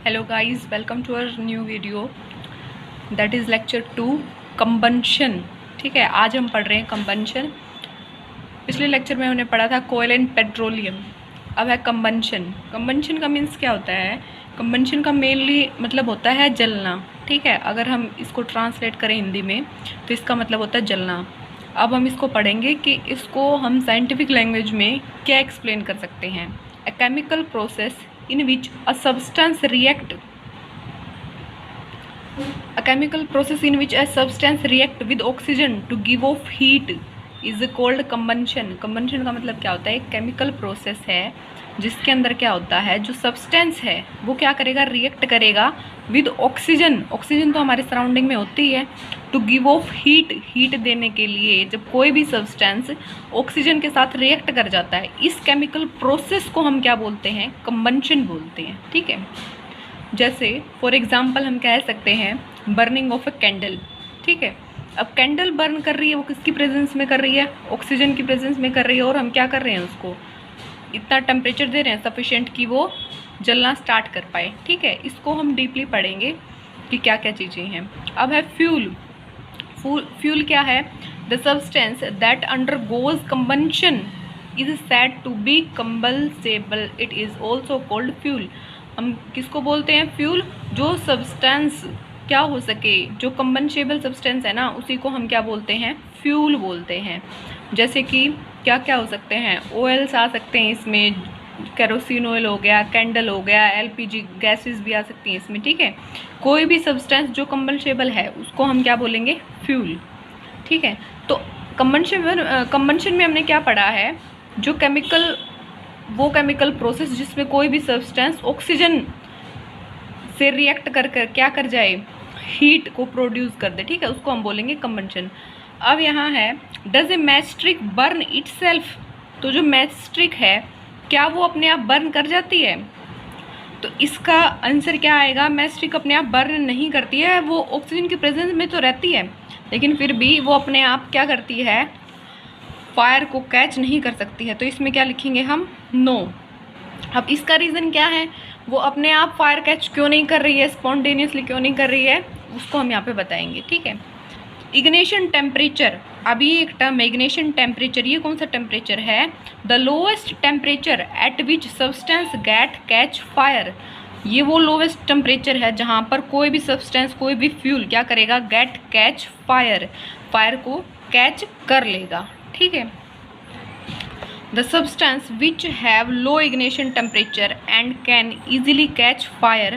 Hello guys, welcome to our new video that is lecture 2 combustion. ठीक है, आज हम पढ़ रहे हैं कंबंशन। पिछले लेक्चर में हमने पढ़ा था कोयल एंड पेट्रोलियम। अब है कंबंशन। कंबंशन का मीन्स क्या होता है? कंबंशन का मेनली मतलब होता है जलना। ठीक है, अगर हम इसको ट्रांसलेट करें हिंदी में तो इसका मतलब होता है जलना। अब हम इसको पढ़ेंगे कि इसको हम साइंटिफिक लैंग्वेज में क्या एक्सप्लेन कर सकते हैं। A chemical process in which a substance react with oxygen to give off heat is called combustion। combustion का मतलब क्या होता है? एक केमिकल प्रोसेस है जिसके अंदर क्या होता है, जो सब्सटेंस है वो क्या करेगा, रिएक्ट करेगा विद ऑक्सीजन। ऑक्सीजन तो हमारे सराउंडिंग में होती है, to give off heat, heat देने के लिए जब कोई भी सब्सटेंस ऑक्सीजन के साथ रिएक्ट कर जाता है, इस केमिकल प्रोसेस को हम क्या बोलते हैं? कंबंशन बोलते हैं। ठीक है, जैसे फॉर एग्जांपल हम कह सकते हैं बर्निंग ऑफ अ कैंडल। ठीक है, अब कैंडल बर्न कर रही है, वो किसकी प्रेजेंस में कर रही है? ऑक्सीजन की प्रेजेंस में कर रही है। और हम क्या कर रहे हैं, उसको इतना टेम्परेचर दे रहे हैं सफिशिएंट कि वो जलना स्टार्ट कर पाए। ठीक है, इसको हम डीपली पढ़ेंगे कि क्या क्या चीज़ें हैं। अब है फ्यूल। फ्यूल क्या है? The substance that undergoes combustion is said to be combustible, it is also called fuel. हम किसको बोलते हैं? फ्यूल। जो सब्सटेंस क्या हो सके, जो कंबंसेबल सब्सटेंस है ना, उसी को हम क्या बोलते हैं? फ्यूल बोलते हैं। जैसे कि क्या क्या हो सकते हैं? ऑयल्स आ सकते हैं इसमें, केरोसिन ऑयल हो गया, कैंडल हो गया, एलपीजी गैसेस भी आ सकती हैं इसमें। ठीक है, कोई भी सब्सटेंस जो कंबंसेबल है उसको हम क्या बोलेंगे? फ्यूल। ठीक है, तो कंबंशन में हमने क्या पढ़ा है? जो वो केमिकल प्रोसेस जिसमें कोई भी सब्सटेंस ऑक्सीजन से रिएक्ट कर क्या कर जाए, हीट को प्रोड्यूस कर दे। ठीक है, उसको हम बोलेंगे कंबंशन। अब यहाँ है does a matchstick burn itself. तो जो मैचस्टिक है क्या वो अपने आप बर्न कर जाती है? तो इसका आंसर क्या आएगा? मैचस्टिक अपने आप बर्न नहीं करती है, वो ऑक्सीजन की प्रेजेंस में तो रहती है लेकिन फिर भी वो अपने आप क्या करती है, फायर को कैच नहीं कर सकती है। तो इसमें क्या लिखेंगे हम? नो। अब इसका रीज़न क्या है? वो अपने आप फायर कैच क्यों नहीं कर रही है, स्पॉन्टेनियसली क्यों नहीं कर रही है, उसको हम यहाँ पे बताएंगे। ठीक है, इग्निशन टेम्परेचर। अभी एक टर्म है इग्निशन टेम्परेचर। ये कौन सा टेम्परेचर है? The lowest temperature at which substance get catch fire. ये वो लोएस्ट टेम्परेचर है जहाँ पर कोई भी सब्सटेंस, कोई भी फ्यूल क्या करेगा? गेट कैच फायर, फायर को कैच कर लेगा। ठीक है, the substance which have low ignition temperature and can easily catch fire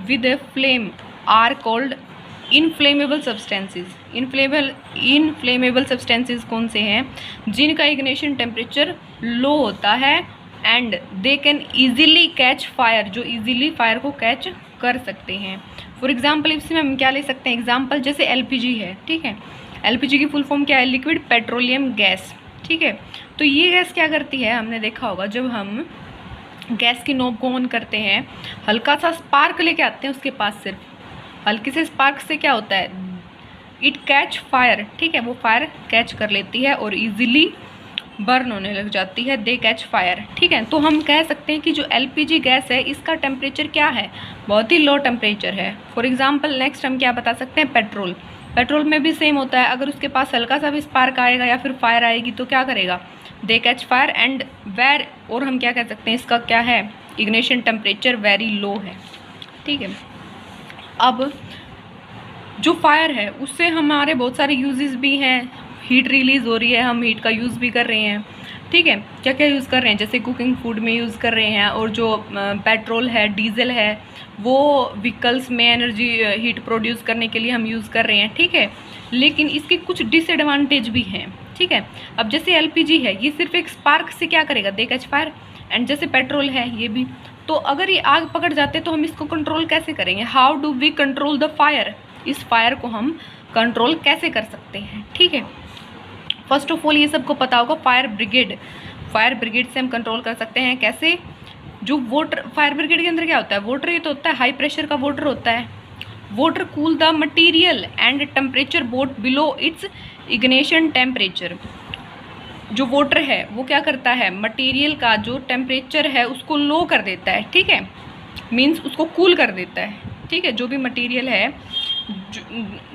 with a flame are called inflammable substances। inflammable substances कौन से हैं? जिनका इग्निशन टेम्परेचर लो होता है and they can easily catch fire, जो ईजिली फायर को catch कर सकते हैं। फॉर एग्जाम्पल इसमें हम क्या ले सकते हैं? एग्जाम्पल जैसे एलपीजी है। ठीक है, एलपीजी की फुल फॉर्म क्या है? Liquid petroleum gas. ठीक है, तो ये गैस क्या करती है? हमने देखा होगा जब हम गैस की नोब को ऑन करते हैं, हल्का सा स्पार्क लेके आते हैं उसके पास, सिर्फ हल्के से स्पार्क से क्या होता है? It catch fire. ठीक है, वो फायर कैच कर लेती है और इजीली बर्न होने लग जाती है, दे कैच फायर। ठीक है, तो हम कह सकते हैं कि जो एलपीजी गैस है इसका टेम्परेचर क्या है? बहुत ही लो टेम्परेचर है। फॉर एग्जाम्पल नेक्स्ट हम क्या बता सकते हैं? पेट्रोल। पेट्रोल में भी सेम होता है, अगर उसके पास हल्का सा भी स्पार्क आएगा या फिर फायर आएगी तो क्या करेगा? दे कैच फायर एंड वेर, और हम क्या कह सकते हैं? इसका क्या है? इग्निशन टेम्परेचर वेरी लो है। ठीक है, अब जो फायर है उससे हमारे बहुत सारे यूजेस भी हैं, हीट रिलीज़ हो रही है, हम हीट का यूज़ भी कर रहे हैं। ठीक है, क्या क्या यूज़ कर रहे हैं? जैसे कुकिंग फूड में यूज़ कर रहे हैं, और जो पेट्रोल है, डीजल है, वो व्हीकल्स में एनर्जी हीट प्रोड्यूस करने के लिए हम यूज़ कर रहे हैं। ठीक है, लेकिन इसके कुछ डिसएडवांटेज भी हैं। ठीक है, अब जैसे एलपीजी है ये सिर्फ एक स्पार्क से क्या करेगा? दे कैच फायर। एंड जैसे पेट्रोल है ये भी, तो अगर ये आग पकड़ जाते तो हम इसको कंट्रोल कैसे करेंगे? How do we control the fire? इस फायर को हम कंट्रोल कैसे कर सकते हैं? ठीक है, फर्स्ट ऑफ ऑल ये सबको पता होगा फायर ब्रिगेड। फायर ब्रिगेड से हम कंट्रोल कर सकते हैं। कैसे? जो वाटर, फायर ब्रिगेड के अंदर क्या होता है? वाटर ये तो होता है, हाई प्रेशर का वाटर होता है। Water cool the material and temperature both below it's ignition temperature. जो वाटर है वो क्या करता है, मटेरियल का जो टेम्परेचर है उसको लो कर देता है, ठीक है, मीन्स उसको कूल कर देता है, ठीक है। जो भी मटेरियल है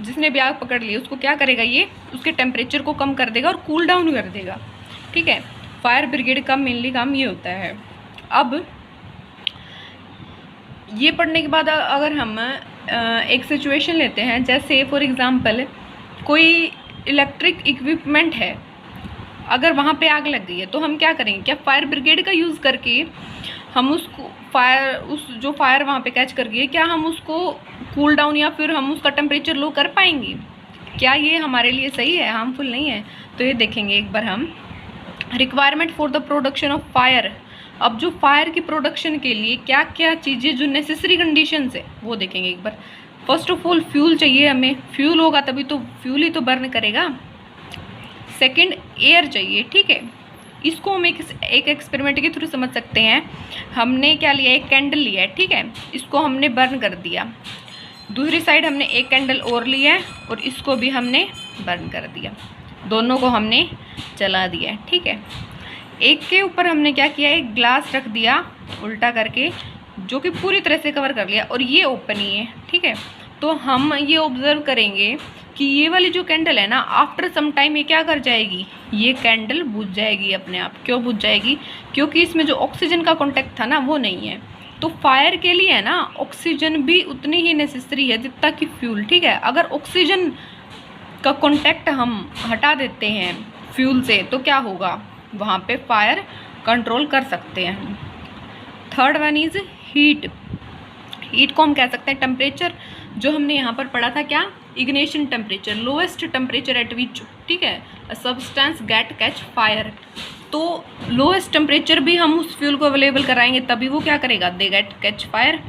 जिसने भी आग पकड़ ली उसको क्या करेगा, ये उसके टेम्परेचर को कम कर देगा और कूल डाउन कर देगा, ठीक है। फायर ब्रिगेड का मेनली काम ये होता है। अब ये पढ़ने के बाद अगर हम एक सिचुएशन लेते हैं, जैसे फॉर एग्ज़ाम्पल कोई इलेक्ट्रिक इक्विपमेंट है, अगर वहाँ पे आग लग गई है तो हम क्या करेंगे, क्या फायर ब्रिगेड का यूज़ करके हम उसको जो फायर वहाँ पे कैच कर गई है, क्या हम उसको कूल डाउन या फिर हम उसका टेम्परेचर लो कर पाएंगे? क्या ये हमारे लिए सही है, हार्मफुल नहीं है? तो ये देखेंगे एक बार हम। Requirement for the production of fire. अब जो फायर की प्रोडक्शन के लिए क्या क्या चीज़ें जो नेसेसरी कंडीशंस है वो देखेंगे एक बार। फर्स्ट ऑफ ऑल फ्यूल चाहिए हमें, फ्यूल होगा तभी तो फ्यूल ही तो बर्न करेगा। सेकंड एयर चाहिए, ठीक है। इसको हम एक एक्सपेरिमेंट के थ्रू समझ सकते हैं। हमने क्या लिया, एक कैंडल लिया है, ठीक है, इसको हमने बर्न कर दिया। दूसरी साइड हमने एक कैंडल और लिया है और इसको भी हमने बर्न कर दिया, दोनों को हमने जला दिया, ठीक है। एक के ऊपर हमने क्या किया, एक ग्लास रख दिया उल्टा करके, जो कि पूरी तरह से कवर कर लिया और ये ओपन ही है, ठीक है। तो हम ये ऑब्जर्व करेंगे कि ये वाली जो कैंडल है ना, आफ्टर सम टाइम ये क्या कर जाएगी, ये कैंडल बुझ जाएगी अपने आप। क्यों बुझ जाएगी? क्योंकि इसमें जो ऑक्सीजन का कॉन्टेक्ट था ना वो नहीं है। तो फायर के लिए है ना ऑक्सीजन भी उतनी ही नेसेसरी है जितना कि फ्यूल, ठीक है। अगर ऑक्सीजन का कॉन्टेक्ट हम हटा देते हैं फ्यूल से तो क्या होगा, वहाँ पे फायर कंट्रोल कर सकते हैं। Third one is heat. Heat को हम कह सकते हैं टेम्परेचर, जो हमने यहाँ पर पढ़ा था क्या, ignition temperature, lowest temperature at which, ठीक है, a substance get catch fire. तो लोएस्ट टेम्परेचर भी हम उस फ्यूल को अवेलेबल कराएंगे तभी वो क्या करेगा, दे गेट कैच फायर,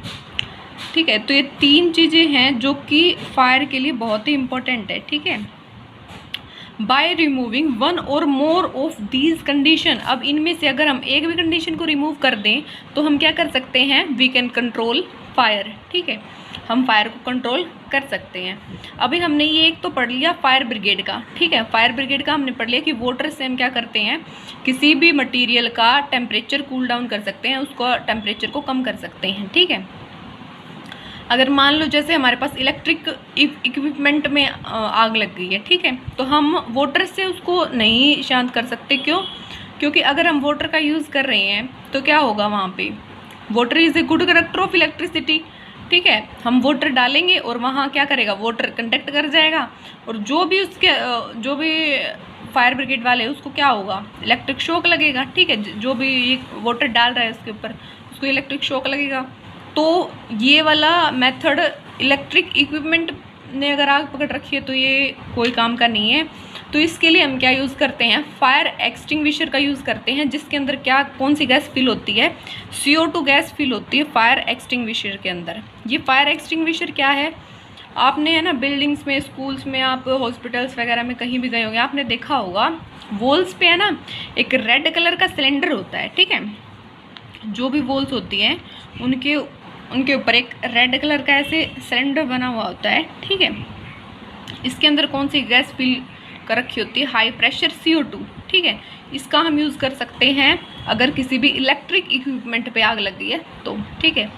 ठीक है। तो ये तीन चीज़ें हैं जो कि फायर के लिए बहुत ही इंपॉर्टेंट है, ठीक है। बाय रिमूविंग वन और मोर ऑफ दीज कंडीशन। अब इनमें से अगर हम एक भी कंडीशन को रिमूव कर दें तो हम क्या कर सकते हैं, वी कैन कंट्रोल फायर, ठीक है, हम फायर को कंट्रोल कर सकते हैं। अभी हमने ये एक तो पढ़ लिया फायर ब्रिगेड का, ठीक है। फायर ब्रिगेड का हमने पढ़ लिया कि वाटर से हम क्या करते हैं, किसी भी मटेरियल का टेम्परेचर कूल डाउन कर सकते हैं, उसको टेम्परेचर को कम कर सकते हैं, ठीक है। अगर मान लो जैसे हमारे पास इलेक्ट्रिक इक्विपमेंट में आग लग गई है, ठीक है, तो हम वाटर से उसको नहीं शांत कर सकते। क्यों? क्योंकि अगर हम वाटर का यूज़ कर रहे हैं तो क्या होगा, वहाँ पे water is a good conductor of electricity, ठीक है। हम वाटर डालेंगे और वहाँ क्या करेगा, वाटर कंडक्ट कर जाएगा और जो भी फायर ब्रिगेड वाले उसको क्या होगा, इलेक्ट्रिक शॉक लगेगा, ठीक है। जो भी वाटर डाल रहा है उसके ऊपर उसको इलेक्ट्रिक शॉक लगेगा। तो ये वाला मेथड इलेक्ट्रिक इक्विपमेंट ने अगर आग पकड़ रखी है तो ये कोई काम का नहीं है। तो इसके लिए हम क्या यूज़ करते हैं, फायर एक्सटिंग्विशर का यूज़ करते हैं, जिसके अंदर क्या कौन सी गैस फिल होती है, CO2 गैस फिल होती है फायर एक्सटिंग्विशर के अंदर। ये फायर एक्सटिंग्विशर क्या है, आपने है ना बिल्डिंग्स में, स्कूल्स में, आप हॉस्पिटल्स वगैरह में कहीं भी गए होंगे, आपने देखा होगा वॉल्स पे है ना एक रेड कलर का सिलेंडर होता है, ठीक है। जो भी वॉल्स होती हैं उनके ऊपर एक रेड कलर का ऐसे सिलेंडर बना हुआ होता है, ठीक है। इसके अंदर कौन सी गैस फिल कर रखी होती है, हाई प्रेशर CO2, ठीक है। इसका हम यूज़ कर सकते हैं अगर किसी भी इलेक्ट्रिक इक्विपमेंट पे आग लग गई है तो, ठीक है।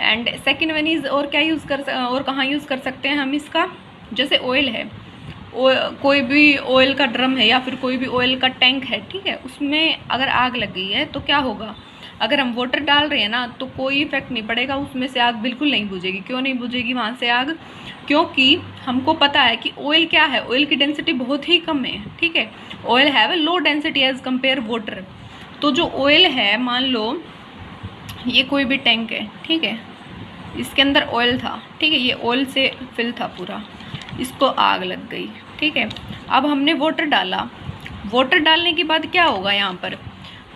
एंड सेकेंड वन इज़, और क्या यूज़ और कहाँ यूज़ कर सकते हैं हम इसका, जैसे ऑयल है, कोई भी ऑयल का ड्रम है या फिर कोई भी ऑयल का टैंक है, ठीक है, उसमें अगर आग लग गई है तो क्या होगा, अगर हम वाटर डाल रहे हैं ना तो कोई इफेक्ट नहीं पड़ेगा, उसमें से आग बिल्कुल नहीं बुझेगी। क्यों नहीं बुझेगी वहाँ से आग, क्योंकि हमको पता है कि ऑयल क्या है, ऑयल की डेंसिटी बहुत ही कम है, ठीक है। Oil have a low density as compare water. तो जो ऑयल है, मान लो ये कोई भी टैंक है, ठीक है, इसके अंदर ऑयल था, ठीक है, ये ऑयल से फिल था पूरा, इसको आग लग गई, ठीक है। अब हमने वाटर डाला, वाटर डालने के बाद क्या होगा, यहाँ पर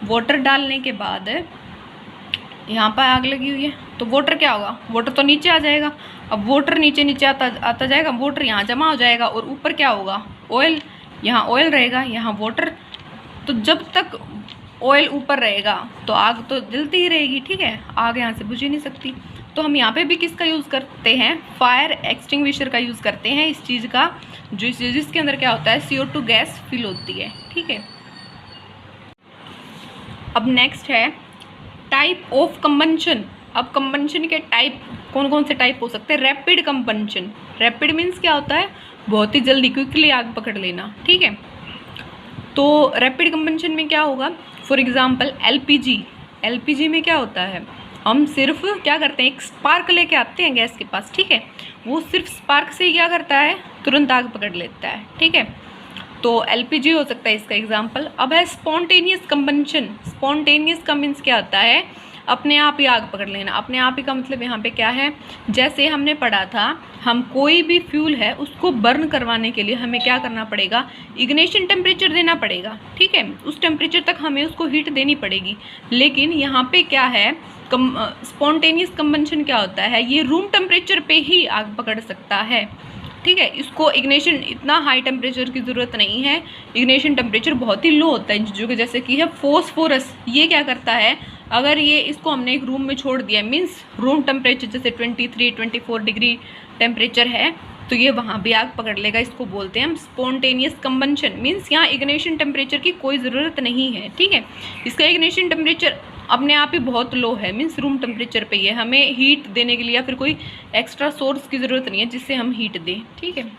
वाटर डालने के बाद यहाँ पर आग लगी हुई है तो वाटर क्या होगा, वाटर तो नीचे आ जाएगा। अब वाटर नीचे आता जाएगा, वाटर यहाँ जमा हो जाएगा और ऊपर क्या होगा, ऑयल, यहाँ ऑयल रहेगा, यहाँ वाटर। तो जब तक ऑयल ऊपर रहेगा तो आग तो जलती ही रहेगी, ठीक है, आग यहाँ से बुझ ही नहीं सकती। तो हम यहाँ पे भी किसका यूज़ करते हैं, फायर एक्सटिंग्विशर का यूज़ करते हैं, इस चीज़ का जिसके अंदर क्या होता है, CO2 गैस फिल होती है, ठीक है। अब नेक्स्ट है टाइप ऑफ कंबंशन। अब कंबंशन के टाइप कौन कौन से टाइप हो सकते हैं? Rapid combustion. रैपिड मीन्स क्या होता है? बहुत ही जल्दी, क्विकली आग पकड़ लेना, ठीक है। तो रैपिड कंबंशन में क्या होगा? For example LPG. एलपीजी में क्या होता है? हम सिर्फ क्या करते हैं, एक स्पार्क लेके आते हैं गैस के पास, ठीक है। वो सिर्फ स्पार्क से ही क्या करता है? तुरंत आग पकड़ लेता है, ठीक है। तो एलपीजी हो सकता है इसका एग्जांपल। अब है स्पॉन्टेनियस कंबंशन। स्पॉन्टेनियस का मीन्स क्या होता है? अपने आप ही आग पकड़ लेना। अपने आप ही का मतलब यहाँ पे क्या है? जैसे हमने पढ़ा था, हम कोई भी फ्यूल है उसको बर्न करवाने के लिए हमें क्या करना पड़ेगा? इग्निशन टेम्परेचर देना पड़ेगा, ठीक है। उस टेम्परेचर तक हमें उसको हीट देनी पड़ेगी। लेकिन यहाँ पे क्या है, स्पॉन्टेनियस कंबंशन क्या होता है? ये रूम टेम्परेचर पे ही आग पकड़ सकता है, ठीक है। इसको इग्निशन इतना हाई टेम्परेचर की ज़रूरत नहीं है। इग्निशन टेम्परेचर बहुत ही लो होता है, जो कि जैसे कि है फॉस्फोरस। ये क्या करता है? अगर ये इसको हमने एक रूम में छोड़ दिया, मीन्स रूम टेम्परेचर जैसे 23-24 डिग्री टेम्परेचर है, तो ये वहाँ भी आग पकड़ लेगा। इसको बोलते हैं हम स्पॉन्टेनियस कंबंशन। मीन्स यहाँ इग्निशन टेम्परेचर की कोई ज़रूरत नहीं है, ठीक है। इसका इग्निशन टेम्परेचर अपने आप ही बहुत लो है, मीन्स रूम टेम्परेचर पे ही है। हमें हीट देने के लिए या फिर कोई एक्स्ट्रा सोर्स की ज़रूरत नहीं है जिससे हम हीट दें, ठीक है।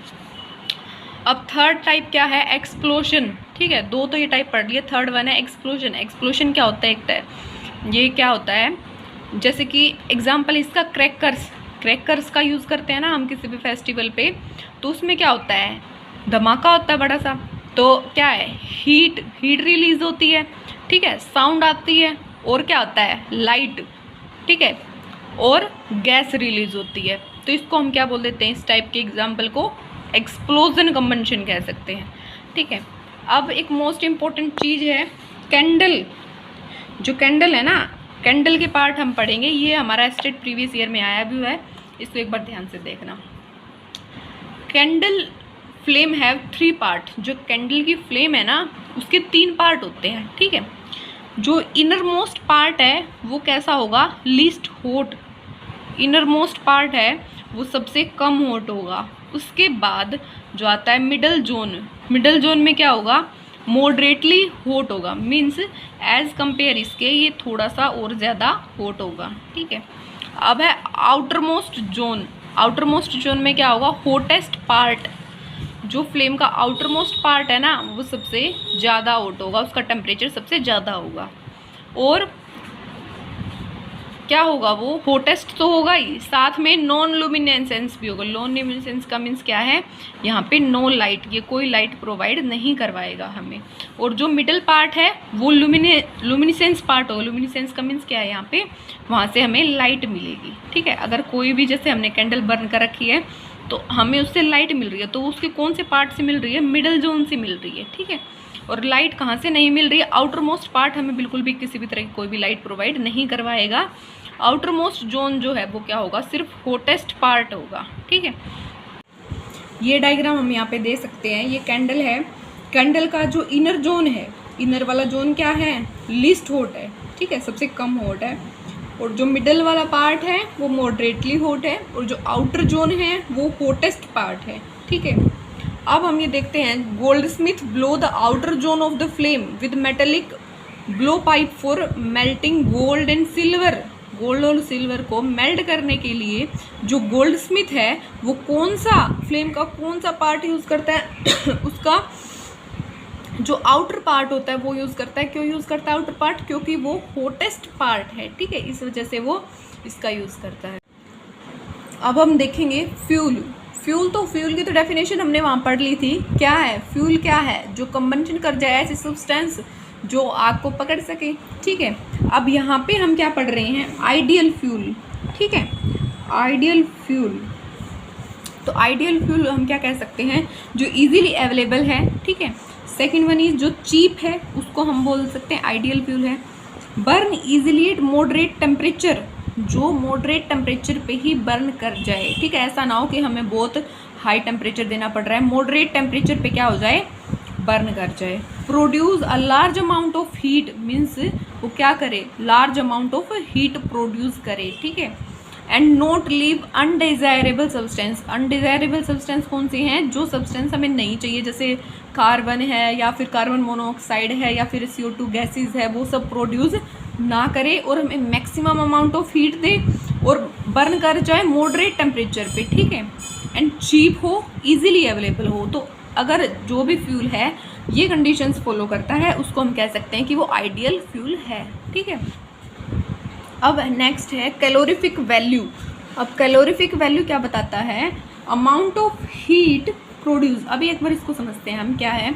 अब थर्ड टाइप क्या है? एक्सप्लोशन, ठीक है। दो तो ये टाइप पढ़ लिए, थर्ड वन है एक्सप्लोजन। एक्सप्लोजन क्या होता है? एक टाइप ये क्या होता है? जैसे कि एग्जाम्पल इसका क्रैकर्स। क्रैकर्स का यूज़ करते हैं ना हम किसी भी फेस्टिवल पे, तो उसमें क्या होता है? धमाका होता है बड़ा सा। तो क्या है? हीट रिलीज होती है, ठीक है, साउंड आती है, और क्या होता है? लाइट, ठीक है, और गैस रिलीज होती है। तो इसको हम क्या बोल देते हैं? इस टाइप के एग्जाम्पल को एक्सप्लोजन कंबंशन कह सकते हैं, ठीक है। अब एक मोस्ट इम्पॉर्टेंट चीज़ है कैंडल। जो कैंडल है ना, कैंडल के पार्ट हम पढ़ेंगे। ये हमारा स्टेट प्रीवियस ईयर में आया भी हुआ है, इसको एक बार ध्यान से देखना। Candle flame have 3 part. जो कैंडल की फ्लेम है ना, उसके 3 पार्ट होते हैं, ठीक है। जो इनर मोस्ट पार्ट है वो कैसा होगा? Least hot. Inner most part है वो सबसे कम हॉट होगा। उसके बाद जो आता है मिडल जोन। मिडल जोन में क्या होगा? मॉडरेटली हॉट होगा, मीन्स एज कंपेयर इसके ये थोड़ा सा और ज़्यादा हॉट होगा, ठीक है। अब है outer most zone. Outer most zone में क्या होगा? Hottest part. जो फ्लेम का आउटर मोस्ट पार्ट है ना, वो सबसे ज़्यादा हॉट होगा, उसका टेम्परेचर सबसे ज़्यादा होगा। और क्या होगा? वो हॉटेस्ट तो होगा ही, साथ में नॉन लुमिनेसेंस भी होगा। नॉन लुमिनेसेंस का मीन्स क्या है? यहाँ पे नो लाइट, ये कोई लाइट प्रोवाइड नहीं करवाएगा हमें। और जो मिडल पार्ट है वो लुमिनेसेंस पार्ट होगा। लुमिनेसेंस का मीन्स क्या है? यहाँ पे वहाँ से हमें लाइट मिलेगी, ठीक है। अगर कोई भी, जैसे हमने कैंडल बर्न कर रखी है तो हमें उससे लाइट मिल रही है, तो उसके कौन से पार्ट से मिल रही है? मिडल जोन से मिल रही है, ठीक है। और लाइट कहाँ से नहीं मिल रही है? आउटर मोस्ट पार्ट हमें बिल्कुल भी किसी भी तरह की कोई भी लाइट प्रोवाइड नहीं करवाएगा। आउटर मोस्ट जोन जो है वो क्या होगा? सिर्फ हॉटेस्ट पार्ट होगा, ठीक है। ये डायग्राम हम यहाँ पे दे सकते हैं। ये कैंडल है, कैंडल का जो इनर जोन है, इनर वाला जोन क्या है? लीस्ट हॉट है, ठीक है, सबसे कम हॉट है। और जो मिडल वाला पार्ट है वो मॉडरेटली हॉट है, और जो आउटर जोन है वो हॉटेस्ट पार्ट है, ठीक है। अब हम ये देखते हैं, Goldsmith blow the outer zone of the flame with metallic blow pipe for melting gold and silver. Gold और सिल्वर को मेल्ट करने के लिए जो गोल्डस्मिथ है वो कौन सा फ्लेम का कौन सा पार्ट यूज़ करता है? उसका जो आउटर पार्ट होता है वो यूज़ करता है। क्यों यूज़ करता है आउटर पार्ट? क्योंकि वो हॉटेस्ट पार्ट है, ठीक है, इस वजह से वो इसका यूज़ करता है। अब हम देखेंगे फ्यूल। फ्यूल की तो डेफिनेशन हमने वहाँ पढ़ ली थी। क्या है फ्यूल? क्या है? जो कंबंशन कर जाए ऐसी सब्सटेंस जो आग को पकड़ सके, ठीक है। अब यहाँ पे हम क्या पढ़ रहे हैं? आइडियल फ्यूल, ठीक है, आइडियल फ्यूल। तो आइडियल फ्यूल हम क्या कह सकते हैं? जो इजीली अवेलेबल है, ठीक है। सेकंड वन इज जो चीप है, उसको हम बोल सकते हैं आइडियल फ्यूल है। Burn easily eight moderate temperature, जो मॉडरेट टेम्परेचर पे ही बर्न कर जाए, ठीक है। ऐसा ना हो कि हमें बहुत हाई टेम्परेचर देना पड़ रहा है, मॉडरेट टेम्परेचर पे क्या हो जाए? बर्न कर जाए। Produce a large amount of heat, means वो क्या करे? Large amount of heat produce करे, ठीक है। And not leave undesirable substance. Undesirable substance कौन सी हैं? जो सब्सटेंस हमें नहीं चाहिए, जैसे कार्बन है या फिर कार्बन मोनोऑक्साइड है या फिर CO2 गैसेज है, वो सब प्रोड्यूस ना करे और हमें मैक्सिमम अमाउंट ऑफ हीट दे और बर्न कर जाए मॉडरेट टेम्परेचर पे, ठीक है, एंड चीप हो, इजीली अवेलेबल हो। तो अगर जो भी फ्यूल है ये कंडीशंस फॉलो करता है, उसको हम कह सकते हैं कि वो आइडियल फ्यूल है, ठीक है। अब नेक्स्ट है कैलोरीफिक वैल्यू। अब कैलोरीफिक वैल्यू क्या बताता है? Amount of heat produce. अभी एक बार इसको समझते हैं हम क्या है।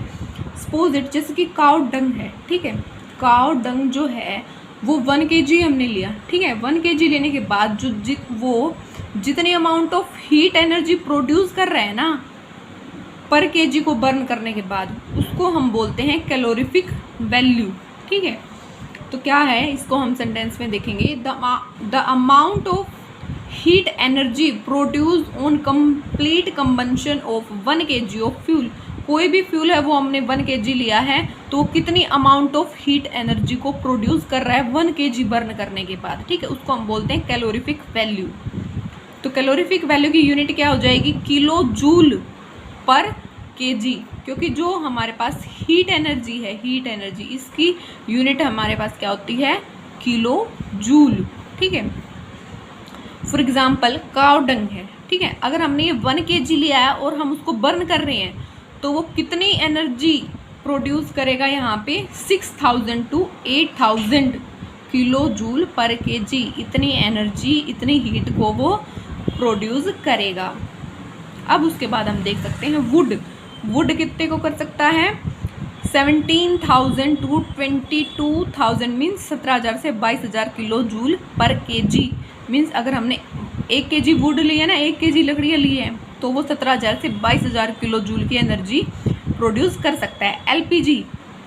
सपोज इट, जैसे कि काउ डंग है, ठीक है, काउ डंग जो है वो 1 kg हमने लिया, ठीक है। 1 kg लेने के बाद जो वो जितनी amount of heat energy produce कर रहा है ना पर kg को बर्न करने के बाद, उसको हम बोलते हैं कैलोरीफिक वैल्यू, ठीक है। तो क्या है, इसको हम सेंटेंस में देखेंगे। The amount of heat energy produce on complete combustion of 1 kg of fuel. कोई भी फ्यूल है वो हमने 1 kg लिया है तो कितनी अमाउंट ऑफ हीट एनर्जी को प्रोड्यूस कर रहा है 1 kg बर्न करने के बाद, ठीक है, उसको हम बोलते हैं कैलोरीफिक वैल्यू। तो कैलोरीफिक वैल्यू की यूनिट क्या हो जाएगी? किलो जूल पर kg, क्योंकि जो हमारे पास हीट एनर्जी है, हीट एनर्जी, इसकी यूनिट हमारे पास क्या होती है? किलो जूल, ठीक है। फॉर एग्जाम्पल काउ डंग है, ठीक है, अगर हमने ये 1 kg लिया है और हम उसको बर्न कर रहे हैं तो वो कितनी एनर्जी प्रोड्यूस करेगा? यहाँ पे 6000 to 8000 किलो जूल पर kg, इतनी एनर्जी, इतनी हीट को वो प्रोड्यूस करेगा। अब उसके बाद हम देख सकते हैं वुड। वुड कितने को कर सकता है? 17,000 to 22,000 मीन्स 17,000 से 22,000 किलो जूल पर kg। मीन्स अगर हमने 1 kg वुड लिया ना, 1 kg लकड़ियाँ ली हैं, तो वो 17,000 से 22,000 किलो जूल की एनर्जी प्रोड्यूस कर सकता है। LPG,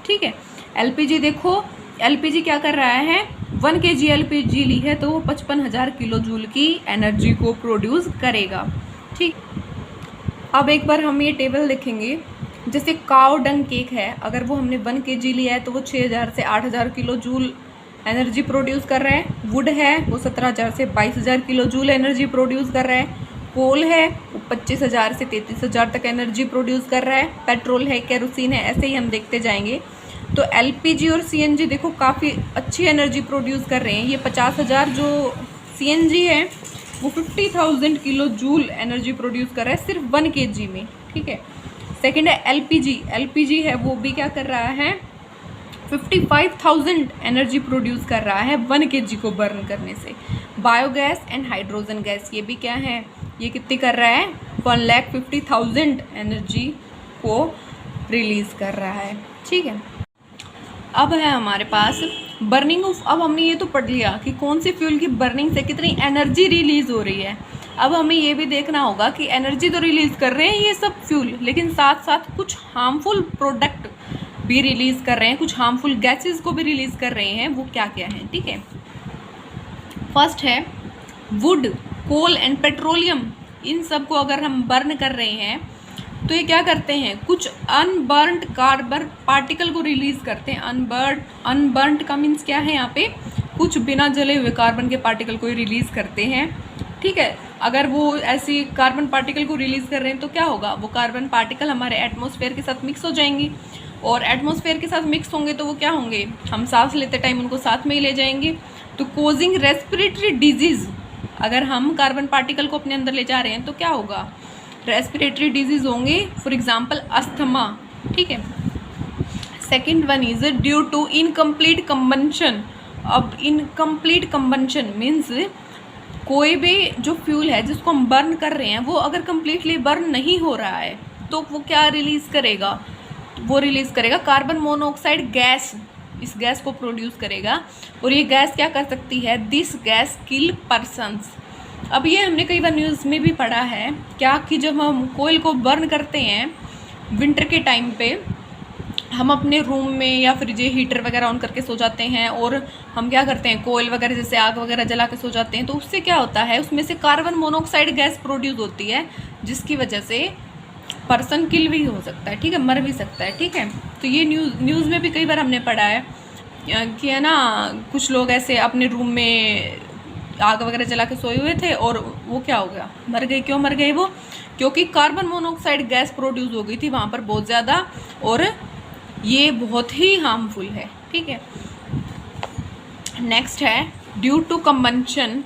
ठीक है, LPG देखो, LPG क्या कर रहा है? 1 kg LPG ली है तो वो 55,000 किलो जूल की एनर्जी को प्रोड्यूस करेगा, ठीक। अब एक बार हम ये टेबल देखेंगे। जैसे काउ डंग केक है, अगर वो हमने 1 kg लिया है तो वो 6,000 से 8,000 किलो जूल एनर्जी प्रोड्यूस कर रहा है। वुड है वो 17,000 से 22,000 किलो जूल एनर्जी प्रोड्यूस कर रहा है। कोल है वो 25,000 से 33,000 तक एनर्जी प्रोड्यूस कर रहा है। पेट्रोल है, केरोसिन है, ऐसे ही हम देखते जाएंगे। तो LPG और CNG देखो काफ़ी अच्छी एनर्जी प्रोड्यूस कर रहे हैं। ये 50,000 जो CNG है वो 50,000 किलो जूल एनर्जी प्रोड्यूस कर रहा है सिर्फ 1 kg में, ठीक है। सेकेंड है LPG। LPG है वो भी क्या कर रहा है? 55,000 एनर्जी प्रोड्यूस कर रहा है 1 kg को बर्न करने से। बायोगैस एंड हाइड्रोजन गैस, ये भी क्या है? ये कितनी कर रहा है? 1,50,000 एनर्जी को रिलीज कर रहा है, ठीक है। अब है हमारे पास बर्निंग ऑफ। अब हमने ये तो पढ़ लिया कि कौन सी फ्यूल की बर्निंग से कितनी एनर्जी रिलीज हो रही है। अब हमें ये भी देखना होगा कि एनर्जी तो रिलीज कर रहे हैं ये सब फ्यूल, लेकिन साथ साथ कुछ हार्मफुल प्रोडक्ट भी रिलीज कर रहे हैं, कुछ हार्मफुल गैसेस को भी रिलीज कर रहे हैं। वो क्या क्या है, ठीक है। फर्स्ट है वुड, कोल एंड पेट्रोलियम। इन सब को अगर हम बर्न कर रहे हैं तो ये क्या करते हैं? कुछ अनबर्नड कार्बन पार्टिकल को रिलीज करते हैं। अनबर्नड का मीन्स क्या है? यहाँ पे कुछ बिना जले हुए कार्बन के पार्टिकल को रिलीज करते हैं, ठीक है। अगर वो ऐसी कार्बन पार्टिकल को रिलीज कर रहे हैं तो क्या होगा? वो कार्बन पार्टिकल हमारे एटमॉस्फेयर के साथ मिक्स हो जाएंगी, और एटमॉस्फेयर के साथ मिक्स होंगे तो वो क्या होंगे? हम सांस लेते टाइम उनको साथ में ही ले जाएंगे, तो कोजिंग रेस्पिरेटरी डिजीज। अगर हम कार्बन पार्टिकल को अपने अंदर ले जा रहे हैं तो क्या होगा? रेस्पिरेटरी डिजीज होंगे, फॉर एग्जाम्पल अस्थमा, ठीक है। Second one is due to incomplete combustion. अब इनकम्प्लीट कंबंशन मीन्स कोई भी जो फ्यूल है जिसको हम बर्न कर रहे हैं वो अगर कम्प्लीटली बर्न नहीं हो रहा है तो वो क्या रिलीज करेगा? वो रिलीज करेगा कार्बन मोनोऑक्साइड गैस। इस गैस को प्रोड्यूस करेगा, और ये गैस क्या कर सकती है? This gas kill persons. अब ये हमने कई बार न्यूज़ में भी पढ़ा है क्या, कि जब हम कोयल को बर्न करते हैं विंटर के टाइम पे, हम अपने रूम में या फिर ये हीटर वगैरह ऑन करके सो जाते हैं, और हम क्या करते हैं कोयल वगैरह जैसे आग वगैरह जला के सो जाते हैं, तो उससे क्या होता है? उसमें से कार्बन मोनोऑक्साइड गैस प्रोड्यूस होती है, जिसकी वजह से पर्सन किल भी हो सकता है, ठीक है, मर भी सकता है, ठीक है। तो ये न्यूज़ में भी कई बार हमने पढ़ा है कि है ना, कुछ लोग ऐसे अपने रूम में आग वगैरह जला के सोए हुए थे और वो क्या हो गया, मर गए। क्यों मर गए वो? क्योंकि कार्बन मोनोऑक्साइड गैस प्रोड्यूस हो गई थी वहाँ पर बहुत ज़्यादा, और ये बहुत ही हार्मफुल है। ठीक है, नेक्स्ट है ड्यू टू कंबंशन।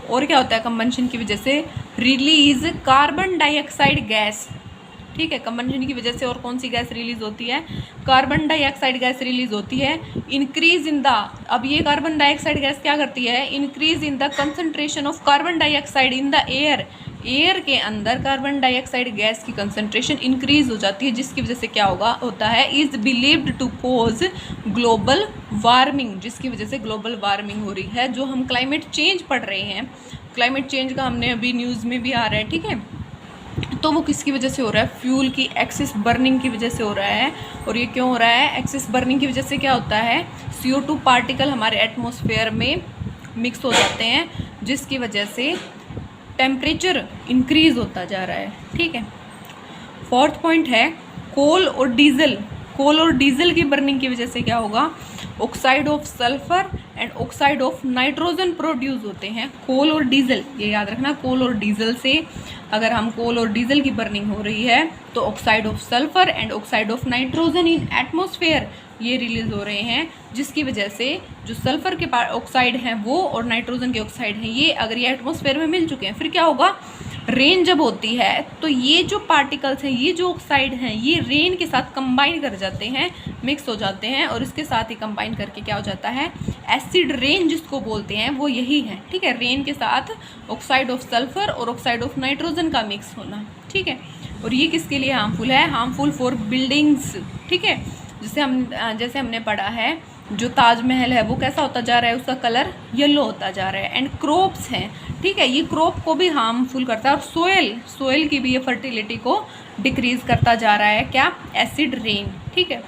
और क्या होता है कंबंशन की वजह से? Release carbon dioxide gas. ठीक है, कंबंशन की वजह से और कौन सी गैस रिलीज होती है? कार्बन डाइऑक्साइड गैस रिलीज होती है। इंक्रीज इन द, अब ये कार्बन डाइऑक्साइड गैस क्या करती है? Increase in the concentration of carbon dioxide in the air. Air के अंदर कार्बन डाइऑक्साइड गैस की कंसंट्रेशन इंक्रीज हो जाती है, जिसकी वजह से क्या होता है? Is believed to cause global warming, जिसकी वजह से ग्लोबल वार्मिंग हो रही है। जो हम क्लाइमेट चेंज पढ़ रहे हैं, क्लाइमेट चेंज का हमने अभी न्यूज़ में भी आ रहा है। ठीक है, तो वो किसकी वजह से हो रहा है? फ्यूल की एक्सेस बर्निंग की वजह से हो रहा है। और ये क्यों हो रहा है? एक्सेस बर्निंग की वजह से क्या होता है? CO2 पार्टिकल हमारे एटमॉस्फेयर में मिक्स हो जाते हैं, जिसकी वजह से टेम्परेचर इंक्रीज होता जा रहा है। ठीक है, फोर्थ पॉइंट है कोल और डीजल। कोल और डीजल की बर्निंग की वजह से क्या होगा? Oxide of sulphur and oxide of nitrogen produce होते हैं। कोल और डीजल, ये याद रखना, कोल और डीजल से अगर हम कोल और डीजल की बर्निंग हो रही है तो oxide of sulphur and oxide of nitrogen in atmosphere ये रिलीज हो रहे हैं, जिसकी वजह से जो सल्फर के ऑक्साइड हैं वो और नाइट्रोजन के ऑक्साइड हैं ये अगर ये एटमॉस्फेयर में मिल चुके हैं, फिर क्या होगा? रेन जब होती है तो ये जो पार्टिकल्स हैं, ये जो ऑक्साइड हैं, ये रेन के साथ कंबाइन कर जाते हैं, मिक्स हो जाते हैं, और इसके साथ ही कंबाइन करके क्या हो जाता है? एसिड रेन जिसको बोलते हैं वो यही है। ठीक है, रेन के साथ ऑक्साइड ऑफ सल्फर और ऑक्साइड ऑफ नाइट्रोजन का मिक्स होना। ठीक है, और ये किसके लिए हार्मफुल है? Harmful for buildings. ठीक है, जैसे हमने पढ़ा है जो ताजमहल है वो कैसा होता जा रहा है? उसका कलर येलो होता जा रहा है। एंड क्रॉप्स हैं, ठीक है, ये क्रॉप को भी हार्मफुल करता है। और सोयल की भी ये फर्टिलिटी को डिक्रीज करता जा रहा है। क्या? Acid rain. ठीक है,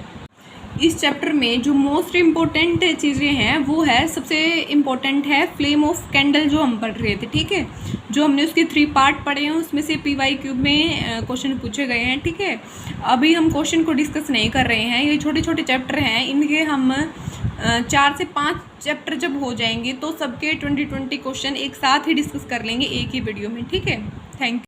इस चैप्टर में जो मोस्ट इम्पोर्टेंट चीज़ें हैं वो है, सबसे इम्पोर्टेंट है फ्लेम ऑफ कैंडल जो हम पढ़ रहे थे। ठीक है, जो हमने उसके 3 पार्ट पढ़े हैं उसमें से PYQ में क्वेश्चन पूछे गए हैं। ठीक है, अभी हम क्वेश्चन को डिस्कस नहीं कर रहे हैं, ये छोटे छोटे चैप्टर हैं, इनके हम 4 से 5 चैप्टर जब हो जाएंगे तो सबके 20 क्वेश्चन एक साथ ही डिस्कस कर लेंगे एक ही वीडियो में। ठीक है, थैंक यू।